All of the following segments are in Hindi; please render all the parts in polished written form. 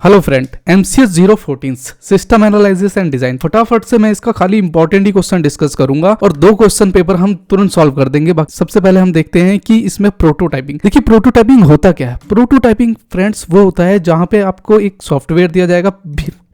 Hello friend, MCS 014 system analysis and design. फटाफट से मैं इसका खाली इंपॉर्टेंट ही क्वेश्चन डिस्कस करूंगा और 2 क्वेश्चन पेपर हम तुरंत सॉल्व कर देंगे। सबसे पहले हम देखते हैं कि इसमें प्रोटोटाइपिंग। देखिए प्रोटोटाइपिंग होता क्या है। प्रोटोटाइपिंग फ्रेंड्स वो होता है जहां पे आपको एक सॉफ्टवेयर दिया जाएगा।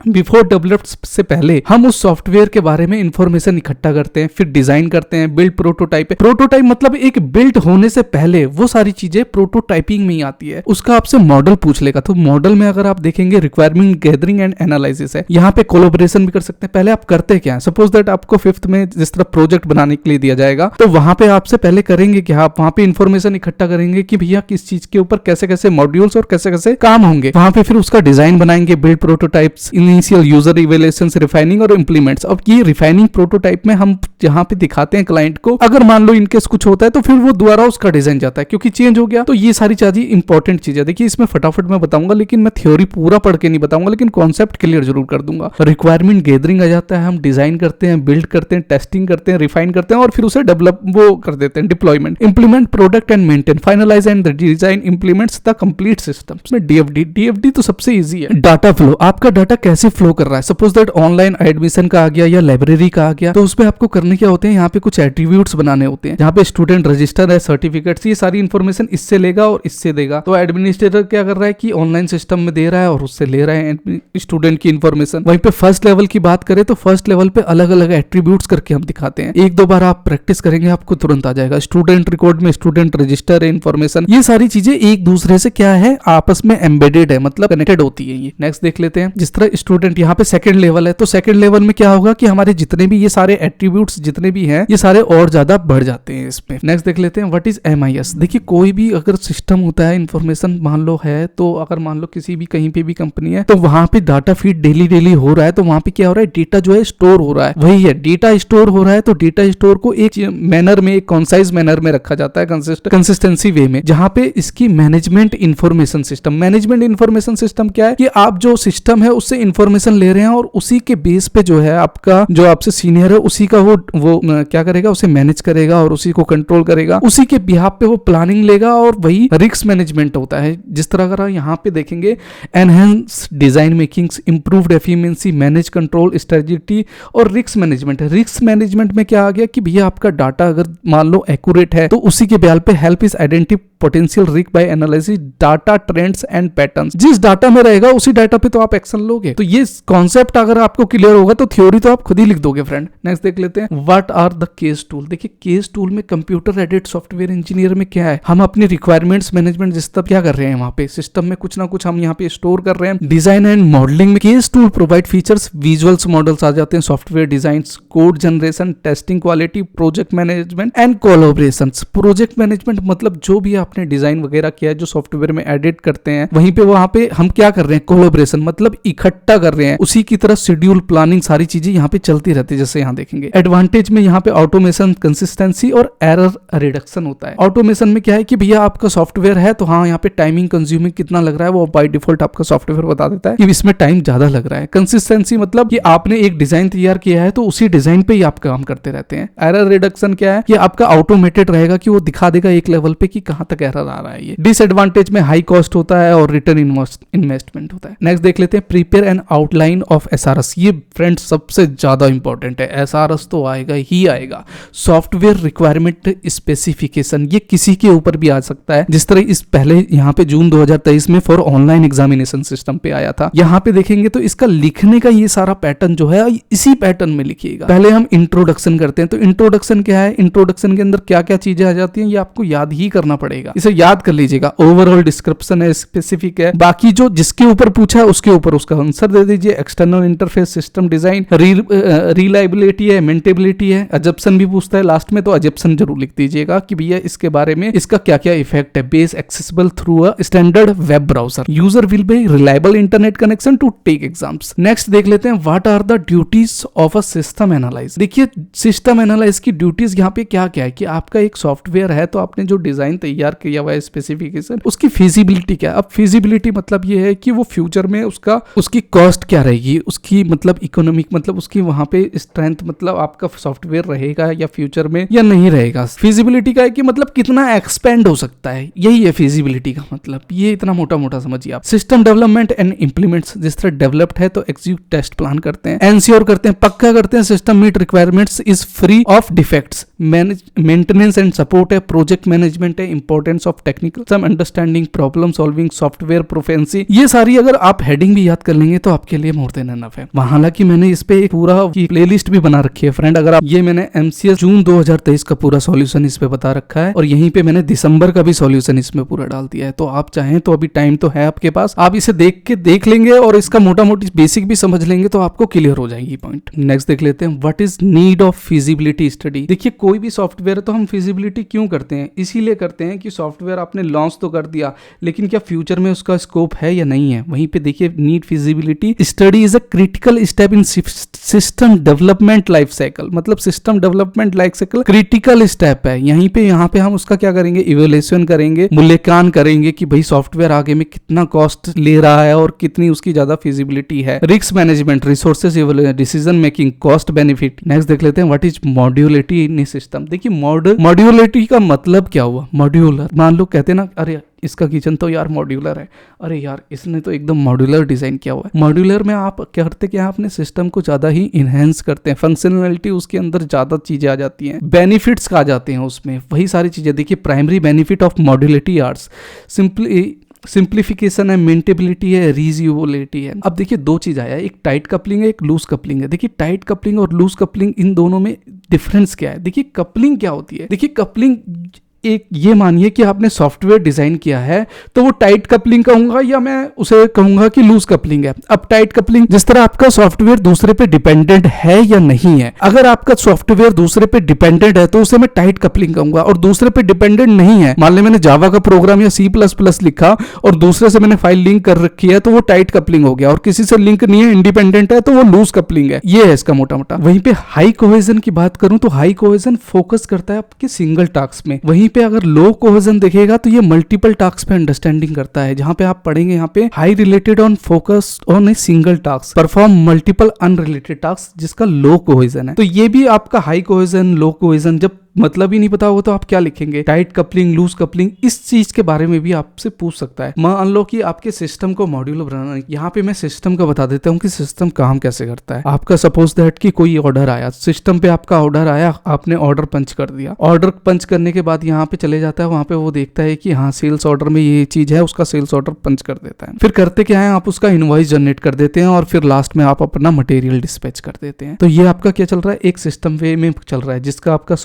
बिफोर डेवलप्ड से पहले हम उस सॉफ्टवेयर के बारे में इंफॉर्मेशन इकट्ठा करते हैं, फिर डिजाइन करते हैं। बिल्ड प्रोटोटाइप है। प्रोटोटाइप मतलब एक बिल्ड होने से पहले वो सारी चीजें प्रोटोटाइपिंग में ही आती है। उसका आपसे मॉडल पूछ लेगा, तो मॉडल में अगर आप देखेंगे रिक्वायरमेंट गैदरिंग एंड एनालिसिस है। यहाँ पे कोलैबोरेशन भी कर सकते हैं। पहले आप करते क्या है, सपोज दैट आपको 5th में जिस तरह प्रोजेक्ट बनाने के लिए दिया जाएगा, तो वहां पे आपसे पहले करेंगे कि आप वहां पे इंफॉर्मेशन इकट्ठा करेंगे कि भैया किस चीज के ऊपर कैसे कैसे मॉड्यूल्स और कैसे कैसे काम होंगे। वहां पे फिर उसका डिजाइन बनाएंगे, build prototypes, initial user evaluations, refining और इंप्लीमेंट्स। अब ये रिफाइनिंग प्रोटोटाइप में हम जहां पे दिखाते हैं क्लाइंट को, अगर मान लो इनकेस कुछ होता है तो फिर वो दोबारा उसका डिजाइन जाता है क्योंकि चेंज हो गया। तो ये सारी चीजें इंपॉर्टेंट चीजें। देखिए इसमें फटाफट मैं बताऊंगा, लेकिन मैं थ्योरी पूरा पढ़ के नहीं बताऊंगा, लेकिन कॉन्सेप्ट क्लियर जरूर कर दूंगा। रिक्वायरमेंट गैदरिंग आ जाता है, हम डिजाइन करते हैं, बिल्ड करते हैं, टेस्टिंग करते हैं, रिफाइन करते हैं और फिर उसे डेवलप वो कर देते हैं, deployment, implement, product and maintain, finalise and design implements the complete system. इसमें डीएफडी तो सबसे इजी है। डाटा फ्लो, आपका डाटा कैसे फ्लो कर रहा है। सपोज दैट ऑनलाइन एडमिशन का आ गया या लाइब्रेरी का आ गया, तो उसमें आपको करने क्या होते हैं, यहाँ पे कुछ एट्रीब्यूट्स बनाने होते हैं जहाँ पे स्टूडेंट रजिस्टर है, सर्टिफिकेट्स, ये सारी इंफॉर्मेशन इससे लेगा और इससे देगा। तो एडमिनिस्ट्रेटर क्या कर रहा है कि ऑनलाइन सिस्टम में दे रहा है और उससे ले रहा है स्टूडेंट की इंफॉर्मेशन। वहीं पे फर्स्ट लेवल की बात करें तो फर्स्ट लेवल पे अलग अलग एट्रीब्यूट्स करके हम दिखाते हैं। 1-2 बार आप प्रैक्टिस करेंगे आपको तुरंत आ जाएगा। स्टूडेंट रिकॉर्ड में स्टूडेंट रजिस्टर है, इंफॉर्मेशन, ये सारी चीजें एक दूसरे से क्या है, आपस में एम्बेडेड है, मतलब कनेक्टेड होती है। ये नेक्स्ट देख लेते हैं। जिस तरह स्टूडेंट यहाँ पे सेकंड लेवल है, तो सेकंड लेवल में क्या होगा कि हमारे जितने भी ये सारे एट्रीब्यूट्स जितने भी हैं, ये सारे और ज्यादा बढ़ जाते हैं इसमें। नेक्स्ट देख लेते हैं व्हाट इज MIS। देखिए कोई भी अगर सिस्टम होता है, इंफॉर्मेशन मान लो है, तो अगर मान लो किसी भी कहीं पे भी कंपनी है, तो वहां पे डाटा फीड डेली हो रहा है, तो वहां पे क्या हो रहा है, डेटा जो है स्टोर हो रहा है। वही है, डेटा स्टोर हो रहा है, तो डेटा स्टोर को एक मैनर में, एक कॉन्साइज मैनर में रखा जाता है, कंसिस्टेंसी वे में, जहां पे इसकी management information system. Management information system क्या है कि आप जो सिस्टम है उससे इंफॉर्मेशन ले रहे हैं और उसी के बेस पे जो है आपका जो आपसे सीनियर है उसी का वो क्या करेगा, उसे मैनेज करेगा और उसी को कंट्रोल करेगा, उसी के बिहाफ पे वो प्लानिंग लेगा और वही रिस्क मैनेजमेंट होता है। जिस तरह अगर यहाँ पे देखेंगे, enhance design makings, improved efficiency, manage control strategy और रिस्क मैनेजमेंट। रिस्क मैनेजमेंट में क्या आ गया कि भैया आपका डाटा अगर मान लो एक्यूरेट है, तो उसी के ब्याल पे help is identify potential risk by analysis data trends and patterns. जिस डाटा में रहेगा उसी डाटा पे तो आप एक्शन लोगे। तो ये कॉन्सेप्ट अगर आपको क्लियर होगा तो थ्योरी तो आप खुद ही लिख दोगे फ्रेंड। नेक्स्ट देख लेते हैं what are the case tool. देखिए केस टूल में कंप्यूटर एडेड सॉफ्टवेयर इंजीनियर में क्या है, हम अपनी रिक्वायरमेंट्स मैनेजमेंट जिस तरह क्या कर रहे हैं, वहां पे सिस्टम में कुछ ना कुछ हम यहाँ पे स्टोर कर रहे हैं। डिजाइन एंड मॉडलिंग में CASE tool provide features, visuals models आ जाते हैं, software design, code generation, testing, quality, project management and collaboration. Project management मतलब जो भी आपने डिजाइन वगैरह किया है, जो सॉफ्टवेयर में एडिट करते हैं, वहीं पे वहां पे हम क्या कर रहे हैं, कोलैबोरेशन मतलब इकट्ठा कर रहे हैं। उसी की तरह शेड्यूल, प्लानिंग, सारी चीजें यहाँ पे चलती रहती है। जैसे यहाँ देखेंगे एडवांटेज में यहाँ पे ऑटोमेशन, कंसिस्टेंसी और एरर रिडक्शन होता है। ऑटोमेशन में क्या है कि भैया आपका सॉफ्टवेयर है तो हाँ यहाँ पे टाइमिंग कंज्यूमिंग कितना लग रहा है वो बाय डिफॉल्ट आपका सॉफ्टवेयर बता देता है कि इसमें टाइम ज्यादा लग रहा है। कंसिस्टेंसी मतलब कि आपने एक डिजाइन तैयार किया है तो उसी डिजाइन पे ही आप काम करते रहते हैं। एरर रिडक्शन क्या है कि आपका ऑटोमेटेड रहेगा कि वो दिखा देगा एक लेवल पे कि कहां तक एरर आ रहा है। ये डिसएडवांटेज में हाई कॉस्ट होता है और रिटर्न इन्वेस्टमेंट होता है। नेक्स्ट देख लेते हैं prepare an outline of SRS। ये फ्रेंड्स सबसे ज्यादा इंपॉर्टेंट है। SRS तो आएगा ही आएगा, सॉफ्टवेयर रिक्वायरमेंट स्पेसिफिकेशन। ये किसी के ऊपर भी आ सकता है, जिस तरह इस पहले यहाँ पे जून 2023 में फॉर ऑनलाइन एग्जामिनेशन सिस्टम पे आया था। यहाँ पे देखेंगे तो इसका लिखने का ये सारा पैटर्न जो है इसी पैटर्न में लिखिएगा। पहले हम इंट्रोडक्शन करते हैं, तो इंट्रोडक्शन क्या है, इंट्रोडक्शन के अंदर क्या क्या चीजें आ जाती हैं ये आपको याद ही करना पड़ेगा, इसे याद कर लीजिएगा। ओवरऑल डिस्क्रिप्शन है, स्पेसिफिक है, बाकी जो जिसके ऊपर पूछा है उसके ऊपर उसका आंसर दे दीजिए। External interface, system design, reliability है, मेंटेबिलिटी है, अजप्शन भी पूछता है लास्ट में, तो अजप्शन जरूर लिख दीजिएगा कि भैया इसके बारे में इसका क्या क्या इफेक्ट है। Base accessible through a standard web browser, user will be reliable internet connection to take exams. Next देख लेते हैं what are the duties of a system analyse. देखिए सिस्टम एनालाइज की ड्यूटीज यहाँ पे क्या क्या है कि आपका एक सॉफ्टवेयर है तो आपने जो डिजाइन तैयार किया हुआ है स्पेसिफिकेशन, उसकी फिजिबिलिटी क्या है। अब फिजिबिलिटी मतलब ये है कि वो फ्यूचर में उसकी कॉस्ट क्या रहेगी उसकी, मतलब इकोनॉमिक, मतलब उसकी वहां पे स्ट्रेंथ, मतलब आपका सॉफ्टवेयर रहेगा या फ्यूचर में या नहीं रहेगा। फिजिबिलिटी का है कि मतलब कितना एक्सपेंड हो सकता है, यही है फिजिबिलिटी का मतलब। ये इतना मोटा मोटा समझिए आप। सिस्टम डेवलपमेंट एंड इंप्लीमेंट्स, जिस तरह डेवलप्ड है तो एग्जीक्यूट टेस्ट प्लान करते हैं, एंश्योर करते हैं, पक्का करते हैं system meet requirements, is free of defects, maintenance and support है, प्रोजेक्ट मैनेजमेंट है, importance of technical some understanding, problem solving, software proficiency. ये सारी अगर आप हेडिंग भी याद कर लेंगे तो आपके लिए मोर देन एनफ है। हालांकि मैंने इस पे एक पूरा प्लेलिस्ट भी बना रखी है फ्रेंड, अगर आप, ये मैंने एमसीएस जून 2023 का पूरा सॉल्यूशन इस पे बता रखा है और यहीं पे मैंने दिसंबर का भी सॉल्यूशन इसमें पूरा डाल दिया है। तो आप चाहें तो अभी टाइम तो है आपके पास, आप इसे देख लेंगे और इसका मोटा मोटी बेसिक भी समझ लेंगे तो आपको क्लियर हो जाएगी पॉइंट। नेक्स्ट देख लेते हैं, what is need of feasibility study. देखिए कोई भी सॉफ्टवेयर तो हम फिजिबिलिटी क्यों करते हैं, इसीलिए करते हैं कि सॉफ्टवेयर आपने लॉन्च तो कर दिया लेकिन क्या फ्यूचर में उसका स्कोप है या नहीं है। वहीं पे देखिए need feasibility study is a critical step in system development life cycle, मतलब system development life cycle critical step है। यहाँ पे हम उसका क्या करेंगे, इवैल्यूएशन करेंगे, मूल्यांकन करेंगे कि भाई सॉफ्टवेयर आगे में कितना कॉस्ट ले रहा है और कितनी उसकी ज्यादा फिजिबिलिटी है। Risk management, resources evaluation, decision making, cost benefit. Next देख लेते हैं, what is modularity in system. देखिए मॉड्यूलरिटी का मतलब क्या हुआ, मॉड्यूलर, मान लो कहते हैं ना, अरे इसका किचन तो यार मॉड्यूलर है, अरे यार इसने तो एकदम मॉड्यूलर डिजाइन किया हुआ है। मॉड्यूलर में आप क्या करते, क्या अपने सिस्टम को ज्यादा ही इनहेंस करते हैं, फंक्शनलिटी उसके अंदर ज्यादा चीजें आ जाती हैं, बेनिफिट्स आ जाते हैं उसमें, वही सारी चीजें। देखिए primary benefit of modularity arts simplification है, मेंटेबिलिटी है, रीयूजेबिलिटी है। अब देखिए दो चीज आया है, एक टाइट कपलिंग है, एक लूज कपलिंग है। देखिए टाइट कपलिंग और लूज कपलिंग, इन दोनों में डिफरेंस क्या है। देखिए कपलिंग क्या होती है, देखिए कपलिंग एक, ये मानिए कि आपने सॉफ्टवेयर डिजाइन किया है तो वो टाइट कपलिंग कहूंगा या मैं उसे कहूंगा कि लूज कपलिंग है। अब टाइट कपलिंग, जिस तरह आपका सॉफ्टवेयर दूसरे पे डिपेंडेंट है या नहीं है। अगर आपका सॉफ्टवेयर दूसरे पे डिपेंडेंट है तो उसे मैं टाइट कपलिंग कहूंगा, और दूसरे पे डिपेंडेंट नहीं है, मान ली मैंने जावा का प्रोग्राम या C++ लिखा और दूसरे से मैंने फाइल लिंक कर रखी है तो वो टाइट कपलिंग हो गया, और किसी से लिंक नहीं है, इंडिपेंडेंट है, तो वो लूज कपलिंग है। ये है इसका मोटा मोटा। वहीं पे हाई कोहेजन की बात करूं तो हाई कोहेजन फोकस करता है आपके सिंगल टास्क में। वहीं पे अगर लो कोहेजन देखेगा तो ये मल्टीपल टास्क पे अंडरस्टैंडिंग करता है। जहां पे आप पढ़ेंगे यहाँ पे high related on focus on a single task, perform multiple unrelated task, जिसका लो कोहेजन है। तो ये भी आपका हाई कोहेजन, लो कोहेजन, जब मतलब ही नहीं पता होगा तो आप क्या लिखेंगे, टाइट कपलिंग, लूज कपलिंग, इस चीज के बारे में भी आपसे पूछ सकता है। मान लो कि आपके सिस्टम को मॉड्यूलर बनाना है, यहाँ पे मैं सिस्टम का बता देता हूँ कि सिस्टम काम कैसे करता है। आपका सपोज दैट कि कोई ऑर्डर आया, सिस्टम पे आपका ऑर्डर आया, आपने ऑर्डर पंच कर दिया। ऑर्डर पंच करने के बाद यहाँ पे चले जाता है, वहां पे वो देखता है कि हाँ सेल्स ऑर्डर में ये चीज है, उसका सेल्स ऑर्डर पंच कर देता है। फिर करते क्या है, आप उसका इनवॉइस जनरेट कर देते हैं और फिर लास्ट में आप अपना मटेरियल डिस्पैच कर देते हैं। तो ये आपका क्या चल रहा है, एक सिस्टम वे में चल रहा है, जिसका आपका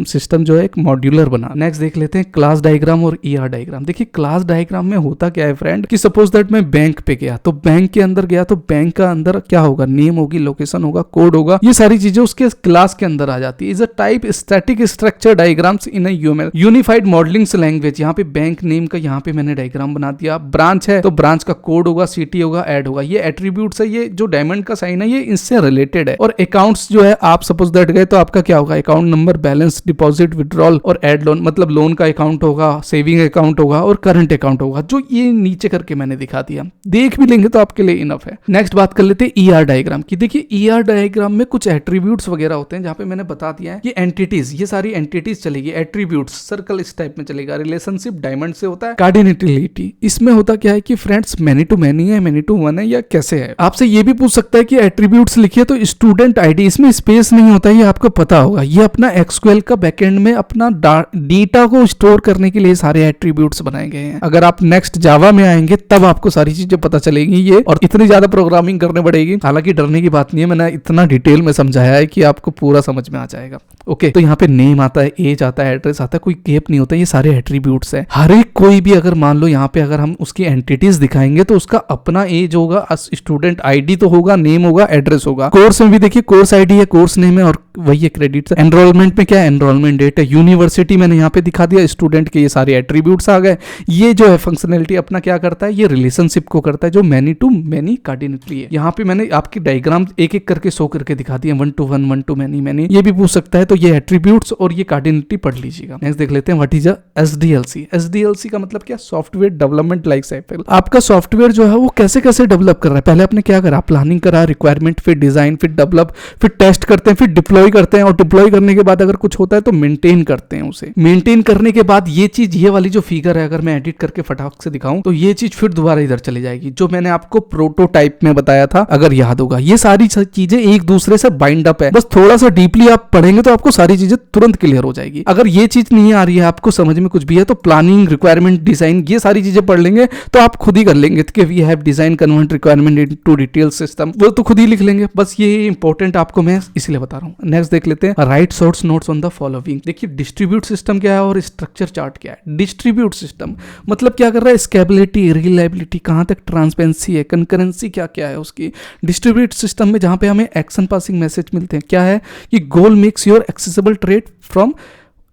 सिस्टम जो है एक मॉड्यूलर बना। नेक्स्ट देख लेते हैं क्लास डायग्राम और ER डायग्राम। देखिए क्लास डायग्राम में होता क्या है फ्रेंड, कि सपोज दैट मैं बैंक पे गया, तो बैंक के अंदर गया तो बैंक का अंदर क्या होगा, नेम होगी, लोकेशन होगा, कोड होगा, ये सारी चीजें उसके क्लास के अंदर आ जाती है। Is a type static structure diagrams in a UML unified modelling language. यहाँ पे बैंक नेम का यहाँ पे मैंने डायग्राम बना दिया। ब्रांच है तो ब्रांच का कोड होगा, सिटी होगा, ऐड होगा। ये एट्रीब्यूट्स है, ये जो डायमंड का साइन है ये इससे रिलेटेड है। और अकाउंट्स जो है, आप सपोज दैट गए तो आपका क्या होगा, account number, balance, deposit, withdrawal और एड लोन, मतलब लोन का अकाउंट होगा, सेविंग अकाउंट होगा और करंट अकाउंट होगा, जो ये नीचे करके मैंने दिखा दिया। देख भी लेंगे तो आपके लिए इनफ है। नेक्स्ट बात कर लेते हैं ER डायग्राम की। देखिए ER डायग्राम में कुछ एट्रीब्यूट्स वगैरह होते हैं, जहां पे मैंने बता दिया है कि एंटिटीज, ये सारी एंटिटीज चलेगी। एट्रीब्यूट्स सर्कल इस टाइप में चलेगा, रिलेशनशिप डायमंड से होता है, कार्डिनेटिलिटी। इसमें होता क्या है कि फ्रेंड्स मैनी टू मैनी है, मैनी टू वन है, या कैसे है। आपसे ये भी पूछ सकता है कि एट्रीब्यूट्स लिखिए तो स्टूडेंट आईडी, इसमें स्पेस नहीं होता, ये आपको पता होगा। ये अपना SQL का बैकएंड में अपना डेटा को स्टोर करने के लिए सारे एट्रीब्यूट्स बनाए गए हैं। अगर आप नेक्स्ट जावा में आएंगे तब आपको सारी चीजें पता चलेगी ये, और इतनी ज्यादा प्रोग्रामिंग करने पड़ेगी। हालांकि डरने की बात नहीं है, मैंने इतना डिटेल में समझाया है कि आपको पूरा समझ में आ जाएगा। ओके, तो यहाँ पे नेम आता है, एज आता है, एड्रेस आता है, कोई गैप नहीं होता, ये सारे एट्रीब्यूट्स है। हर एक कोई भी अगर मान लो यहाँ पे अगर हम उसकी एंटिटीज दिखाएंगे तो उसका अपना एज होगा, स्टूडेंट आईडी तो होगा, नेम होगा, एड्रेस होगा। कोर्स में भी देखिए कोर्स आईडी है, कोर्स नेम है और वही है क्रेडिट। एनरोलमेंट में क्या है, एनरोलमेंट डेट है, यूनिवर्सिटी मैंने यहाँ पे दिखा दिया, स्टूडेंट के ये सारे एट्रीब्यूट्स आ गए। ये जो है फंक्शनैलिटी अपना क्या करता है, ये रिलेशनशिप को करता है जो मैनी टू मैनी कार्डिनेटली है। यहाँ पे मैंने आपकी डायग्राम एक एक करके शो करके दिखा दिया, 1 to 1, 1 to मैनी मैनी, ये भी पूछ सकता है। तो ये एट्रीब्यूट्स और ये कार्डिनेटली पढ़ लीजिएगा। नेक्स्ट देख लेते हैं what is a SDLC। SDLC का मतलब क्या, सॉफ्टवेयर डेवलपमेंट लाइफ साइकिल। आपका सॉफ्टवेयर जो है वो कैसे कैसे डेवलप कर रहा है। पहले आपने क्या करा, प्लानिंग करा, रिक्वायरमेंट, फिर डिजाइन, फिर डेवलप, फिर टेस्ट करते हैं, फिर डिप्लॉय करते हैं, और डिप्लॉय करने के बाद अगर कुछ होता है तो मेंटेन करते हैं उसे। मेंटेन करने के बाद ये चीज, ये वाली जो फिगर है अगर मैं एडिट करके फटाक से दिखाऊं तो ये चीज फिर दोबारा इधर चली जाएगी, जो मैंने आपको प्रोटोटाइप में बताया था, अगर याद होगा। ये सारी चीजें एक दूसरे से बाइंड अप है, बस थोड़ा सा डीपली आप पढ़ेंगे तो आपको सारी चीजें तुरंत क्लियर हो जाएगी। अगर ये चीज नहीं आ रही है आपको समझ में कुछ भी है तो प्लानिंग, रिक्वायरमेंट, डिजाइन, ये सारी चीजें पढ़ लेंगे तो आप खुद ही कर लेंगे कि we have design convert requirement into detail system, वो तो खुद ही लिख लेंगे। बस ये इंपॉर्टेंट आपको मैं इसलिए बता रहा हूं। नेक्स्ट देख लेते हैं right source notes on the following. देखिए डिस्ट्रीब्यूट सिस्टम क्या है और स्ट्रक्चर चार्ट क्या है। डिस्ट्रीब्यूट सिस्टम मतलब क्या कर रहा है, स्केलेबिलिटी, रिलायबिलिटी, कहां तक ट्रांसपेरेंसी है, कंकरेंसी क्या क्या है उसकी। डिस्ट्रीब्यूट सिस्टम में जहां पे हमें एक्शन पासिंग मैसेज मिलते हैं, क्या है कि goal makes your accessible trade from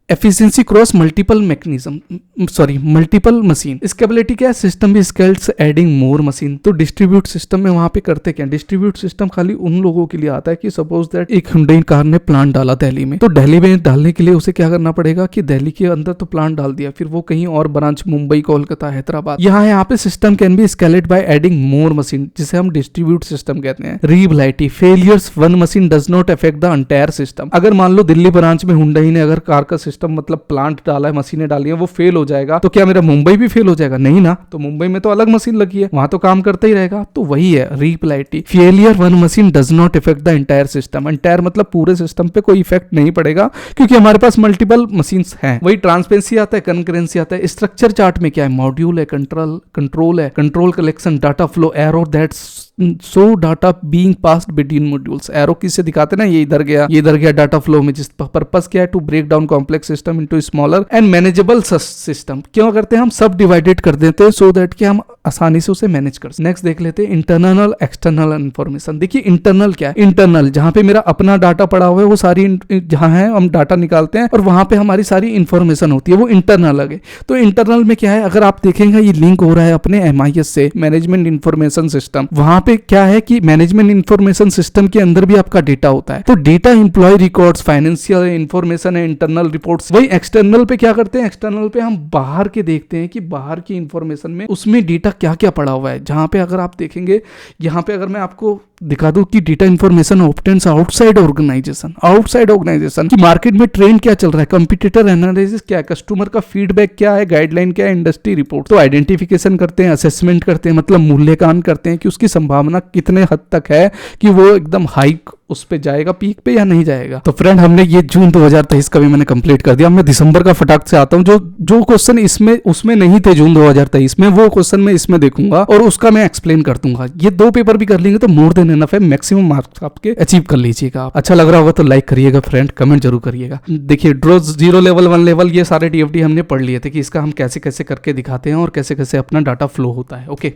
efficiency cross multiple multiple machine. Scalability क्या है, सिस्टम भी स्केल्स एडिंग मोर मशीन। तो डिस्ट्रीब्यूट सिस्टम में वहां पे करते क्या, डिस्ट्रीब्यूट सिस्टम खाली उन लोगों के लिए आता है कि सपोज दैट एक हुंडई कार ने प्लांट डाला दिल्ली में, तो दिल्ली में डालने के लिए उसे क्या करना पड़ेगा कि दिल्ली के अंदर तो प्लांट डाल दिया, फिर वो कहीं और ब्रांच मुंबई, कोलकाता, हैदराबाद, यहाँ पे system can be scaled by adding more machine, जिसे हम डिस्ट्रीब्यूट सिस्टम कहते हैं। Reliability, failures one machine does not affect the entire system. अगर मान लो दिल्ली ब्रांच में हुंडई ने अगर कार का मतलब प्लांट डाला है, मशीनें डाली हैं, वो फेल हो जाएगा तो क्या मेरा मुंबई भी फेल हो जाएगा? नहीं ना, तो मुंबई में तो अलग मशीन लगी है, वहां तो काम करता ही रहेगा। तो वही है reliability, failure one machine does not effect the entire system. Entire मतलब पूरे सिस्टम पे कोई इफेक्ट नहीं पड़ेगा क्योंकि हमारे पास मल्टीपल मशीन्स हैं। वही ट्रांसपेरेंसी आता है, कंकरेंसी आता है। स्ट्रक्चर चार्ट में क्या है, मॉड्यूल है, कंट्रोल है, control collection, data flow, arrow that's so data being passed between modules. Arrow किससे दिखाते ना, ये इधर गया डाटा फ्लो में, जिस पर्पस क्या है, to break down complex system into smaller and manageable system. क्यों करते हैं हम, सब डिवाइडेड कर देते हैं सो दैट कि हम आसानी से उसे मैनेज कर सकें। नेक्स्ट देख लेते हैं इंटरनल एक्सटर्नल इन्फॉर्मेशन। देखिए इंटरनल क्या है, इंटरनल जहां पे मेरा अपना डाटा पड़ा हुआ है, वो सारी जहां है हम डाटा निकालते हैं और वहां पे हमारी सारी इंफॉर्मेशन होती है, वो इंटरनल है। तो इंटरनल में क्या है, अगर आप देखेंगे ये लिंक हो रहा है अपने MIS से, मैनेजमेंट इंफॉर्मेशन सिस्टम। वहां पे क्या है कि मैनेजमेंट इंफॉर्मेशन सिस्टम के अंदर भी आपका डेटा होता है। तो data, employ records, financial information है, इंटरनल रिपोर्ट्स। वही एक्सटर्नल पे क्या करते हैं, एक्सटर्नल पे हम बाहर के देखते हैं कि बाहर की इंफॉर्मेशन में उसमें डेटा क्या क्या पड़ा हुआ है। जहां पे अगर आप देखेंगे, यहाँ पे अगर मैं आपको दिखा दूं कि data information obtains outside organisation कि मार्केट में ट्रेंड क्या चल रहा है, कंपटीटर एनालिसिस क्या है, कस्टमर का फीडबैक क्या है, गाइडलाइन क्या है, इंडस्ट्री रिपोर्ट। तो आइडेंटिफिकेशन करते हैं, असेसमेंट करते हैं, मतलब मूल्यांकन करते हैं कि उसकी संभावना कितने हद तक है कि वो एकदम हाइक उस पे जाएगा, पीक पे, या नहीं जाएगा। तो फ्रेंड हमने ये जून 2023 का भी मैंने कंप्लीट कर दिया। मैं दिसंबर का फटाक से आता हूँ, जो क्वेश्चन इसमें उसमें नहीं थे जून 2023 में, वो क्वेश्चन मैं इसमें देखूंगा और उसका मैं एक्सप्लेन कर दूंगा। ये 2 पेपर भी कर लेंगे तो मोर देन एनफ है, मैक्सिमम मार्क्स आपके अचीव कर लीजिएगा। अच्छा लग रहा होगा तो लाइक करिएगा फ्रेंड, कमेंट जरूर करिएगा। देखिए ड्रो 0 लेवल 1 लेवल ये सारे TFT हमने पढ़ लिए थे कि इसका हम कैसे कैसे करके दिखाते हैं और कैसे कैसे अपना डाटा फ्लो होता है। ओके,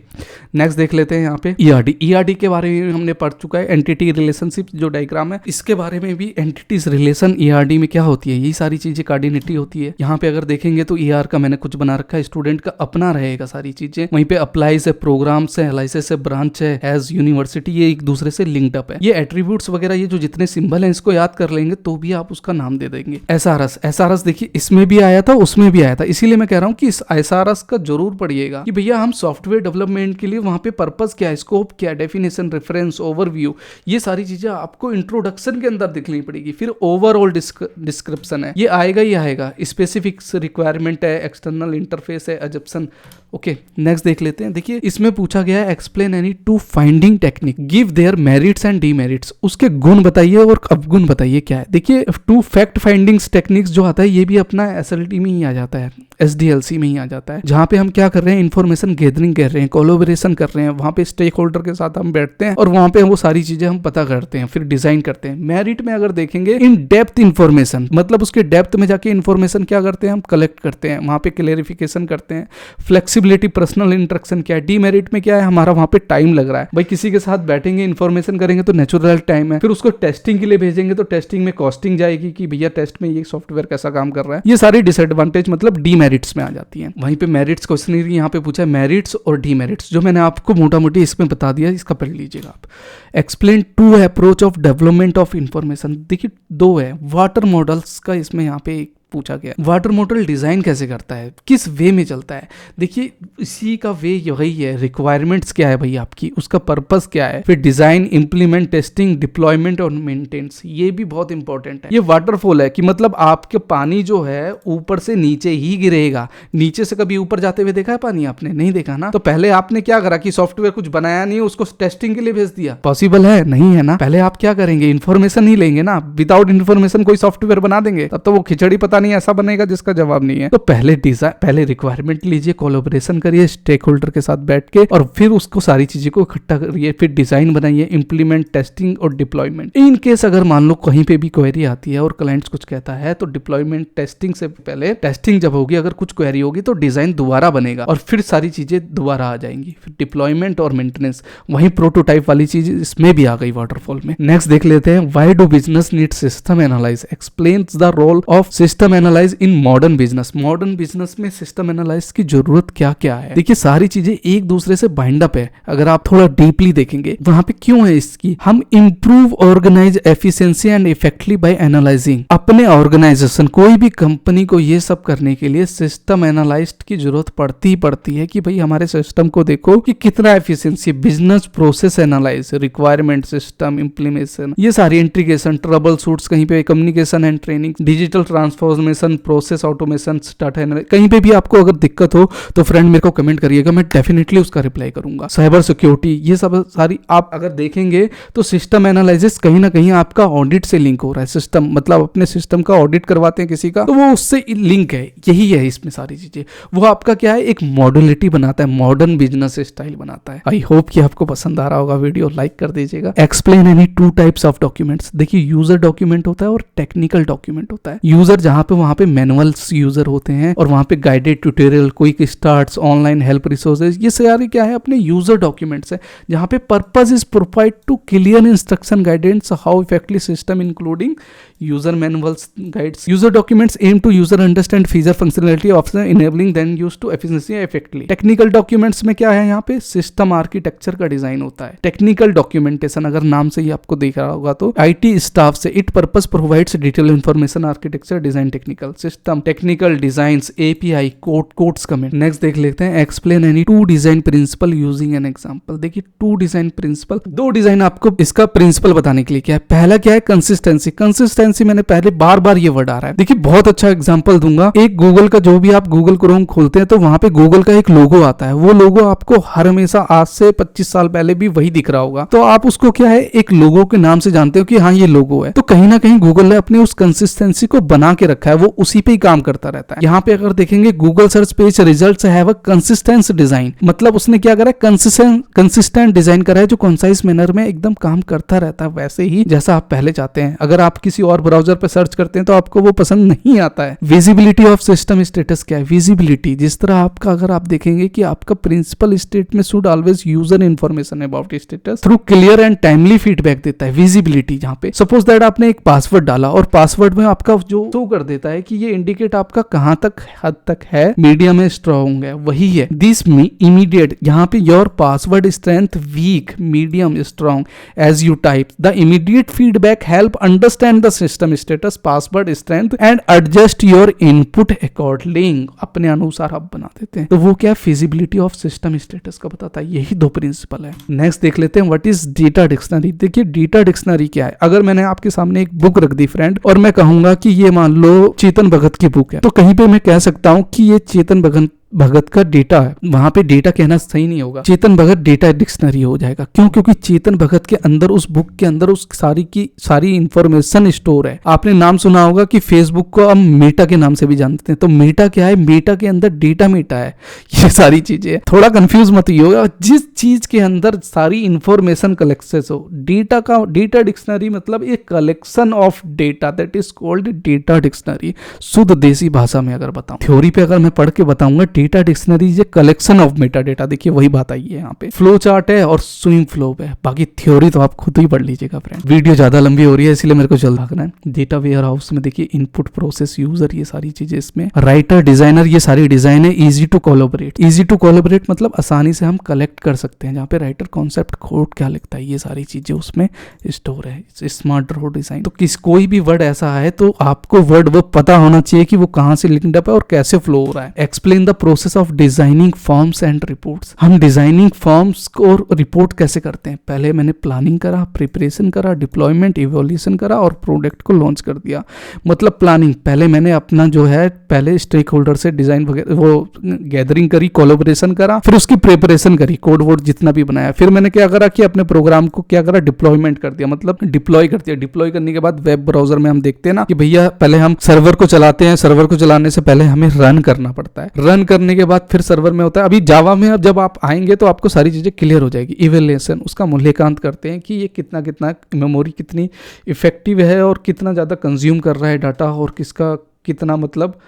नेक्स्ट देख लेते हैं यहाँ पे ERD के बारे में हमने पढ़ चुका है। एंटिटी रिलेशनशिप जो डायग्राम है, इसके बारे में भी एंटिटीज रिलेशन ERD में क्या होती है, यही सारी चीजें कोऑर्डिनेटी होती है। यहाँ पे अगर देखेंगे तो ER का मैंने कुछ बना रखा है, स्टूडेंट का अपना रहेगा सारी चीजें। वहीं पे अप्लाइज है, प्रोग्राम्स है, एलाइसिस है, ब्रांच है, एज यूनिवर्सिटी, ये एक दूसरे से लिंक्ड अप है। ये एट्रीब्यूट्स वगैरह, ये जो जितने सिंबल हैं इसको याद कर लेंगे तो भी आप उसका नाम दे देंगे। SRS देखिए इसमें भी आया था, उसमें भी आया था, इसीलिए मैं कह रहा हूँ कि इस SRS का जरूर पढ़िएगा कि भैया हम सॉफ्टवेयर डेवलपमेंट के लिए वहां पे पर्पस क्या है, स्कोप क्या है, डेफिनेशन, रेफरेंस, ओवरव्यू, ये सारी चीजें आपको इंट्रोडक्शन के अंदर दिखनी पड़ेगी। फिर ओवरऑल डिस्क्रिप्शन है, ये आएगा ही आएगा। स्पेसिफिक्स रिक्वायरमेंट है, एक्सटर्नल इंटरफेस है, एजप्शन। ओके, नेक्स्ट देख लेते हैं। देखिए इसमें पूछा गया है explain any 2 finding technique, give their merits and demerits. उसके गुण बताइए और अवगुण बताइए क्या है। देखिए 2 फैक्ट फाइंडिंग्स टेक्निक्स जो आता है, ये भी अपना SLT में ही आ जाता है, SDLC में ही आ जाता है, जहां पे हम क्या कर रहे हैं, इन्फॉर्मेशन गैदरिंग कर रहे हैं, कोलैबोरेशन कर रहे हैं, वहां पे स्टेक होल्डर के साथ हम बैठते हैं और वहां पे वो सारी चीजें हम पता करते हैं, फिर फिर डिजाइन करते हैं। मेरिट में अगर देखेंगे इन डेप्थ इंफॉर्मेशन, मतलब उसके डेप्थ में जाके इंफॉर्मेशन क्या करते हैं हम कलेक्ट करते हैं, वहां पे क्लेरिफिकेशन करते हैं। फ्लेक्सिबिलिटी, पर्सनल इंटरेक्शन क्या है। डीमेरिट में क्या है, हमारा वहां पे टाइम लग रहा है, भाई किसी के साथ बैठेंगे इंफॉर्मेशन करेंगे तो नेचुरल टाइम है, फिर उसको टेस्टिंग के लिए भेजेंगे तो टेस्टिंग में कॉस्टिंग जाएगी कि भैया टेस्ट में ये सॉफ्टवेयर कैसा काम कर रहा है। ये सारी डिसएडवांटेज मतलब डीमेरिट्स में आ जाती है। वहीं पे मेरिट्स क्वेश्चन यहाँ पे पूछा है मेरिट्स और डीमेरिट्स, जो मैंने आपको मोटा मोटी इसमें बता दिया, इसका पढ़ लीजिएगा आप। Explain two approach of development of information, देखिए दो है। वाटर मॉडल्स का इसमें यहाँ पे पूछा गया, वाटर मॉडल डिजाइन कैसे करता है, किस वे में चलता है। देखिए इसी का वे यही है, रिक्वायरमेंट्स क्या है भाई आपकी, उसका पर्पस क्या है, फिर डिजाइन, इंप्लीमेंट, टेस्टिंग, डिप्लॉयमेंट और मेंटेनेंस, ये भी बहुत इंपॉर्टेंट है। ये वाटरफॉल है कि मतलब आपके पानी जो है ऊपर से नीचे ही गिरेगा, नीचे से कभी ऊपर जाते हुए देखा है पानी आपने, नहीं देखा ना। तो पहले आपने क्या करा कि सॉफ्टवेयर कुछ बनाया नहीं, उसको टेस्टिंग के लिए भेज दिया, पॉसिबल है नहीं है ना। पहले आप क्या करेंगे, इन्फॉर्मेशन ही लेंगे ना, विदाउट इन्फॉर्मेशन कोई सॉफ्टवेयर बना देंगे तब तो वो खिचड़ी पता नहीं ऐसा बनेगा जिसका जवाब नहीं है। तो पहले डिजाइन, पहले रिक्वायरमेंट लीजिए, कोलैबोरेशन करिए स्टेक होल्डर के साथ बैठ के, और फिर उसको सारी चीजें को इकट्ठा करिए, फिर डिजाइन बनाइए, इंप्लीमेंट, टेस्टिंग और डिप्लॉयमेंट। इन केस अगर मान लो कहीं पे भी क्वेरी आती है और क्लाइंट्स कुछ कहता है तो डिप्लॉयमेंट, टेस्टिंग से पहले, टेस्टिंग जब होगी अगर कुछ क्वेरी होगी तो डिजाइन दोबारा बनेगा और फिर सारी चीजें दोबारा आ जाएंगी, फिर डिप्लॉयमेंट और मेंटेनेंस। वहीं प्रोटोटाइप वाली चीज इसमें भी आ गई वाटरफॉल में। नेक्स्ट देख लेते हैं, why do business need system analyse, explains the role of system analyse in modern business. Modern business में सिस्टम एनालाइज की जरूरत क्या क्या है। देखिए सारी चीजें एक दूसरे से बाइंड अप है, अगर आप थोड़ा डीपली देखेंगे वहां पे क्यों है इसकी। हम improve organise efficiency and effectively by analysing. अपने ऑर्गेनाइजेशन, कोई भी कंपनी को ये सब करने के लिए सिस्टम एनालाइस्ट की जरूरत पड़ती है कि भाई हमारे सिस्टम को देखो कि कितना efficiency, business process analyse, requirement, system implementation, ये सारी इंटीग्रेशन, ट्रबल शूट्स, कहीं पे communication and training, digital transformation, process automation, data analysis. कहीं पे भी आपको अगर दिक्कत हो तो फ्रेंड मेरे को कमेंट करिएगा, मैं डेफिनेटली उसका रिप्लाई करूंगा। साइबर सिक्योरिटी, ये सब सारी आप अगर देखेंगे तो सिस्टम एनालिसिस कहीं ना कहीं आपका ऑडिट से लिंक हो रहा है। सिस्टम मतलब अपने सिस्टम का ऑडिट करवाते हैं किसी का तो वो उससे लिंक है, यही है इसमें सारी चीजें। वो आपका क्या है, एक मॉडुलिटी बनाता है, मॉडर्न बिजनेस स्टाइल बनाता है। आई होप कि आपको पसंद आ रहा होगा वीडियो, लाइक कर दीजिएगा। Explain any two types of documents. देखिए यूजर डॉक्यूमेंट होता है और टेक्निकल डॉक्यूमेंट होता है। यूजर जहां पे वहां पे मैनुअल्स यूजर होते हैं और वहां पे guided tutorial, quick starts, online help resources, ये सारे क्या है अपने यूजर डॉक्यूमेंट्स है, जहां पे purpose is provide to clear instruction guidance how effectively system including user manuals, guides. User documents aim to user understand feature functionality option enabling then use to efficiency effectively. Technical documents में क्या है, यहाँ पे सिस्टम आर्किटेक्चर का डिजाइन होता है। टेक्निकल डॉक्यूमेंटेशन अगर नाम से ही आपको देख रहा होगा तो आईटी स्टाफ से, it purpose provides detail information, architecture, design, technical system, technical designs, API, codes comment. Next देख लेते हैं, explain any two design principle using an example. देखिए टू डिजाइन प्रिंसिपल, दो डिजाइन आपको इसका प्रिंसिपल बताने के लिए क्या है। पहला क्या है, कंसिस्टेंसी। कंसिस्टेंसी मैंने पहले बार ये वर्ड आ रहा है। देखिए बहुत अच्छा एग्जांपल दूंगा, एक गूगल का, जो भी आप गूगल क्रोम खोलते हैं तो वहां पे गूगल का एक लोगो आता है, वो लोगो आपको हर हमेशा आज से 25 साल पहले भी वही दिख रहा होगा, तो आप उसको क्या है एक लोगो के नाम से जानते हो कि हाँ ये लोगो है। तो कहीं ना कहीं गूगल ने अपने उस कंसिस्टेंसी को बना के रखा है, वो उसी पे ही काम करता रहता है। यहाँ पे अगर देखेंगे Google search page results have a consistent design, मतलब उसने क्या करा, कंसिस्टेंट डिजाइन करा है जो कंसाइज मैनर में एकदम काम करता रहता है, वैसे ही जैसा आप पहले चाहते हैं। अगर आप किसी और ब्राउजर पे सर्च करते हैं तो आपको वो पसंद नहीं आता है। विजिबिलिटी ऑफ सिस्टम स्टेटस क्या है, विजिबिलिटी, जिस तरह आपका अगर आप देखेंगे कि आपका प्रिंसिपल स्टेट में should always user information about status through clear and timely feedback देता है। विजिबिलिटी जहां पे सपोज दैट आपने एक पासवर्ड डाला और पासवर्ड में आपका जो शो कर देता है कि ये इंडिकेट आपका कहां तक हद तक है, मीडियम है, स्ट्रॉन्ग है, वही है दिस इमीडिएट। यहाँ पे your password strength weak, medium, strong as you type the immediate feedback help understand the system status, password strength and adjust your input according. अपने अनुसार आप बना देते हैं, तो वो क्या फिजिबिलिटी ऑफ सिस्टम स्टेटस का बताता है। यही दो प्रिंसिपल है। नेक्स्ट देख लेते हैं व्हाट इज डेटा डिक्शनरी। देखिए डेटा डिक्शनरी क्या है। अगर मैंने आपके सामने एक बुक रख दी फ्रेंड और मैं कहूंगा कि ये मान लो चेतन भगत की बुक है, तो कहीं पे मैं कह सकता हूं कि ये चेतन भगत भगत का डेटा है, वहां पे डेटा कहना सही नहीं होगा, चेतन भगत डेटा डिक्शनरी हो जाएगा। क्यों? क्योंकि चेतन भगत के अंदर, उस बुक के अंदर उस सारी की सारी इंफॉर्मेशन स्टोर है। आपने नाम सुना होगा कि फेसबुक को हम मेटा के नाम से भी जानते हैं, तो मेटा क्या है? मेटा के अंदर डेटा मेटा है, ये सारी चीजें। थोड़ा कंफ्यूज मत होगा, जिस चीज के अंदर सारी इंफॉर्मेशन कलेक्शन हो, डेटा का, डेटा डिक्शनरी मतलब एक collection of data, that is called data dictionary. शुद्ध देसी भाषा में अगर बताऊं, थ्योरी पे अगर मैं पढ़ के बताऊंगा, data dictionary is a collection of Meta data. देखिए वही बात आई है यहाँ पे, फ्लो चार्ट है और स्विंग फ्लो है। बाकी थ्योरी तो आप खुद ही पढ़ लीजिएगा फ्रेंड, वीडियो ज्यादा लंबी हो रही है इसलिए मेरे को जल्द भागना है। डेटा वेयर हाउस में देखिए इनपुट, प्रोसेस, यूजर, ये सारी चीजें इसमें, राइटर, डिजाइनर, ये सारी डिजाइन है। Easy to collaborate, easy to collaborate मतलब आसानी से हम कलेक्ट कर सकते हैं, जहाँ पे राइटर कॉन्सेप्ट कोड क्या लिखता है, ये सारी चीजें उसमें स्टोर है। स्मार्ट ड्रॉ डिजाइन, तो कोई भी वर्ड ऐसा है तो आपको वर्ड वो पता होना चाहिए कि वो कहाँ से लिंक्ड अप है और कैसे फ्लो हो रहा है। Explain the process of designing forms and reports. हम डिजाइनिंग फॉर्म्स और रिपोर्ट कैसे करते हैं? पहले मैंने प्लानिंग करा, प्रिपरेशन करा, डिप्लॉयमेंट, इवोल्यूशन करा और प्रोडक्ट को लॉन्च कर दिया। मतलब प्लानिंग, पहले मैंने अपना जो है पहले स्टेक होल्डर से डिजाइन वगैरह वो गैदरिंग करी, कोलैबोरेशन करा, फिर उसकी प्रिपरेशन करी, कोड वोड जितना भी बनाया। फिर मैंने क्या करा कि अपने प्रोग्राम को क्या करा, डिप्लॉयमेंट कर दिया, मतलब डिप्लॉय कर दिया। डिप्लॉय करने के बाद वेब ब्राउजर में हम देखते हैं ना कि भैया पहले हम सर्वर को चलाते हैं, सर्वर को चलाने से पहले हमें रन करना पड़ता है, रन करने के बाद फिर सर्वर में होता है। अभी जावा में अब जब आप आएंगे तो आपको सारी चीजें क्लियर हो जाएगी। इवैल्यूएशन, उसका मूल्यांकन करते हैं कि ये कितना कितना मेमोरी कितनी इफेक्टिव है और कितना ज्यादा कंज्यूम कर रहा है डाटा, और किसका कितना, मतलब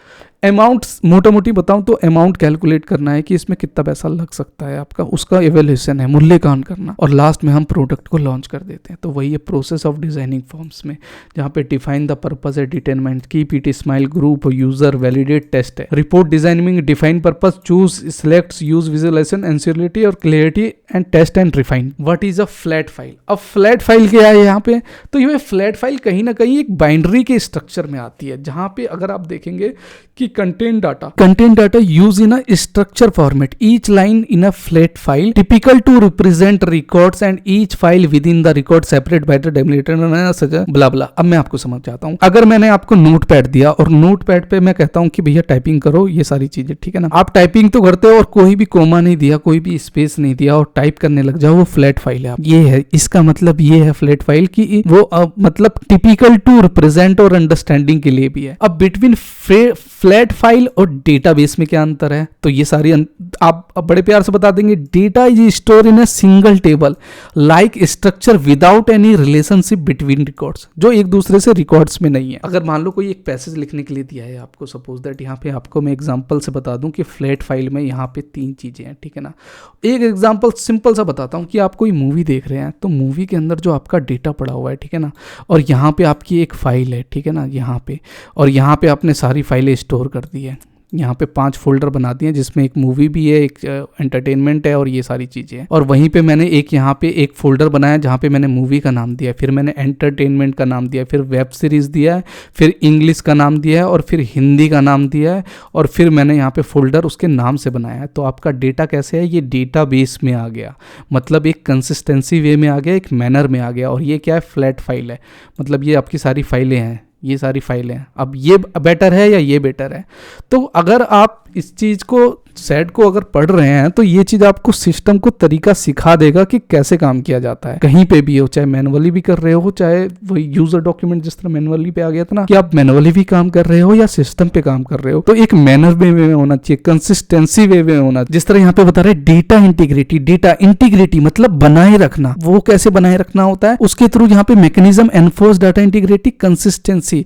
अमाउंट, मोटा मोटी बताऊं तो अमाउंट कैलकुलेट करना है कि इसमें कितना पैसा लग सकता है आपका, उसका इवैल्यूएशन है, मूल्यांकन करना। और लास्ट में हम प्रोडक्ट को लॉन्च कर देते हैं। तो वही है प्रोसेस ऑफ डिजाइनिंग फॉर्म्स में, जहाँ पे डिफाइन द पर्पस है, determine, keep it simple, group, user, validate, test है। Report designing, define purpose, choose, select, use, visualization, accessibility और clarity and test and refine. What is a flat file? अब फ्लैट फाइल क्या है यहाँ पे? तो ये फ्लैट फाइल कहीं ना कहीं एक बाइनरी के स्ट्रक्चर में आती है, जहाँ पे अगर आप देखेंगे कि content data use in a structure format, each line in a flat file, typical to represent records and each file with in the record separate by the delimiter, blah blah. अब मैं आपको समझ जाता हूँ। अगर मैंने आपको नोट पैड दिया और नोट पैड पे मैं कहता हूँ कि भैया टाइपिंग करो, ये सारी चीजें, ठीक है ना, आप टाइपिंग तो करते हो और कोई भी कोमा नहीं दिया, कोई भी स्पेस नहीं दिया और टाइप करने लग जाओ, वो फ्लैट फाइल है। ये है, इसका मतलब ये है फ्लैट फाइल की वो मतलब टिपिकल टू रिप्रेजेंट और अंडरस्टैंडिंग के लिए भी है। अब बिटवीन फ्लैट फाइल और डेटाबेस में क्या अंतर है? तो ये सारी आप बड़े प्यार से बता देंगे। Data is store in a single table like structure without any relationship between records, जो एक दूसरे से रिकॉर्ड्स में नहीं है। अगर मान लो कोई एक पैसेज लिखने के लिए दिया है आपको, सपोज दैट यहाँ पे आपको मैं एग्जांपल से बता दूं कि फ्लैट फाइल में यहाँ पे 3 चीजें हैं, ठीक है ना। एक एग्जांपल सिंपल सा बताता हूँ कि आप कोई मूवी देख रहे हैं, तो मूवी के अंदर जो आपका डेटा पड़ा हुआ है, ठीक है ना, और यहाँ पे आपकी एक फाइल है, ठीक है ना, यहाँ पे, और यहाँ पे आपने सारी फाइलें स्टोर कर दी है। यहाँ पे 5 फोल्डर बना दिए जिसमें एक मूवी भी है, एक एंटरटेनमेंट है और ये सारी चीज़ें हैं। और वहीं पे मैंने एक यहाँ पे एक फोल्डर बनाया जहाँ पे मैंने मूवी का नाम दिया, फिर मैंने एंटरटेनमेंट का नाम दिया, फिर वेब सीरीज़ दिया है, फिर इंग्लिश का नाम दिया है और फिर हिंदी का नाम दिया है, और फिर मैंने यहाँ पे फोल्डर उसके नाम से बनाया है। तो आपका डेटा कैसे है? ये डेटा बेस में आ गया, मतलब एक कंसिस्टेंसी वे में आ गया, एक मैनर में आ गया। और ये क्या है? फ्लैट फाइल है, मतलब ये आपकी सारी फाइलें हैं, ये सारी फाइलें हैं। अब ये बेटर है या ये बेटर है? तो अगर आप इस चीज़ को, सेट को अगर पढ़ रहे हैं तो ये चीज़ आपको सिस्टम को तरीका सिखा देगा कि कैसे काम किया जाता है, कहीं पे भी हो, चाहे मैनुअली भी कर रहे हो, चाहे वही यूजर डॉक्यूमेंट जिस तरह मैनुअली पे आ गया था ना, कि आप मैनुअली भी काम कर रहे हो या सिस्टम पे काम कर रहे हो, तो एक मैनर वे में होना चाहिए, कंसिस्टेंसी वे में होना। जिस तरह यहाँ पे बता रहे डेटा इंटीग्रिटी, डेटा इंटीग्रिटी मतलब बनाए रखना। वो कैसे बनाए रखना होता है? उसके थ्रू यहाँ पे mechanism enforce data integrity, consistency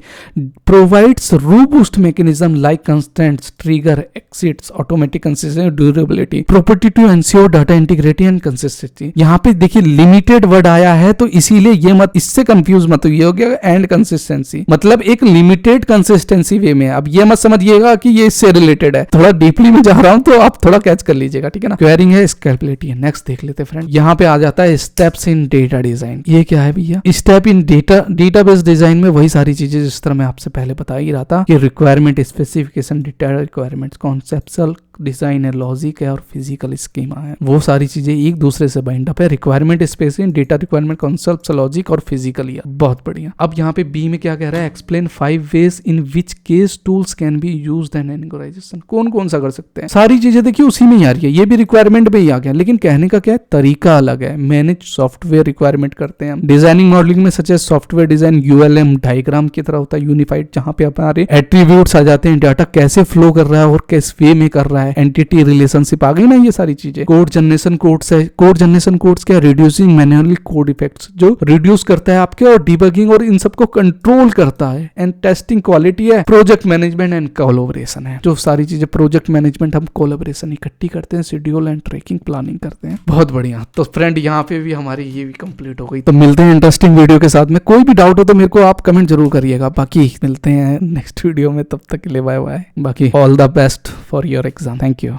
provides robust mechanism like constants, trigger, exits, automatic consistency, durability, property to ensure data integrity and consistency. यहाँ पे देखिए लिमिटेड वर्ड आया है तो इसीलिए ये मत, इससे कंफ्यूज मत, ये हो गया एंड कंसिस्टेंसी, मतलब एक लिमिटेड कंसिस्टेंसी वे में। अब ये मत समझिएगा कि ये इससे रिलेटेड है, थोड़ा डीपली में जा रहा हूं तो आप थोड़ा कैच कर लीजिएगा, ठीक है ना। क्वेरिंग है, स्केलेबिलिटी है। नेक्स्ट देख लेते हैं फ्रेंड, यहाँ पे आ जाता है स्टेप्स इन डेटा डिजाइन। ये क्या है भैया? स्टेप इन डेटाबेस डिजाइन में वही सारी चीजें जिस तरह मैं आपसे पहले बता ही रहा था कि requirement specification, data requirements, conceptual design है, लॉजिक है और फिजिकल स्कीमा है, वो सारी चीजें एक दूसरे से बाइंड अप है। Requirement space in data requirement concept, logic और फिजिकल। बहुत बढ़िया। अब यहाँ पे बी में क्या कह रहा है, explain 5 ways in which case tools can be used in algorithm. कौन कौन सा कर सकते हैं, सारी चीजें देखिए उसी में ही आ रही है, ये भी रिक्वायरमेंट में ही आ गया, लेकिन कहने का क्या है, तरीका अलग है। मैनेज सॉफ्टवेयर रिक्वायरमेंट करते हैं हम डिजाइनिंग मॉडलिंग में, सच सॉफ्टवेयर डिजाइन यूएलएम डायग्राम की तरह होता है, यूनिफाइड, जहां पे हमारे एट्रीब्यूट्स आ जाते हैं, डाटा कैसे फ्लो कर रहा है और किस वे में कर रहा है, एंटिटी रिलेशनशिप आ गई ना, ये सारी चीजें। कोड जनरेशन कोड्स है, कोड जनरेशन कोड्स क्या, रिड्यूसिंग मैन्युअली कोड इफेक्ट्स, जो रिड्यूस करता है आपके, और डिबगिंग और इन सबको कंट्रोल करता है, एंड टेस्टिंग क्वालिटी है, प्रोजेक्ट मैनेजमेंट एंड कोलैबोरेशन है, जो सारी चीजें प्रोजेक्ट मैनेजमेंट हम कोलैबोरेशन इकट्ठी करते हैं, शेड्यूल एंड ट्रैकिंग प्लानिंग करते हैं। बहुत बढ़िया। तो फ्रेंड यहाँ पे भी हमारी ये भी कंप्लीट हो गई। तो मिलते हैं इंटरेस्टिंग वीडियो के साथ में। कोई भी डाउट हो तो मेरे को आप कमेंट जरूर करिएगा। बाकी मिलते हैं नेक्स्ट वीडियो में, तब तक के लिए बाय बाय। बाकी all the best for your exam. Thank you.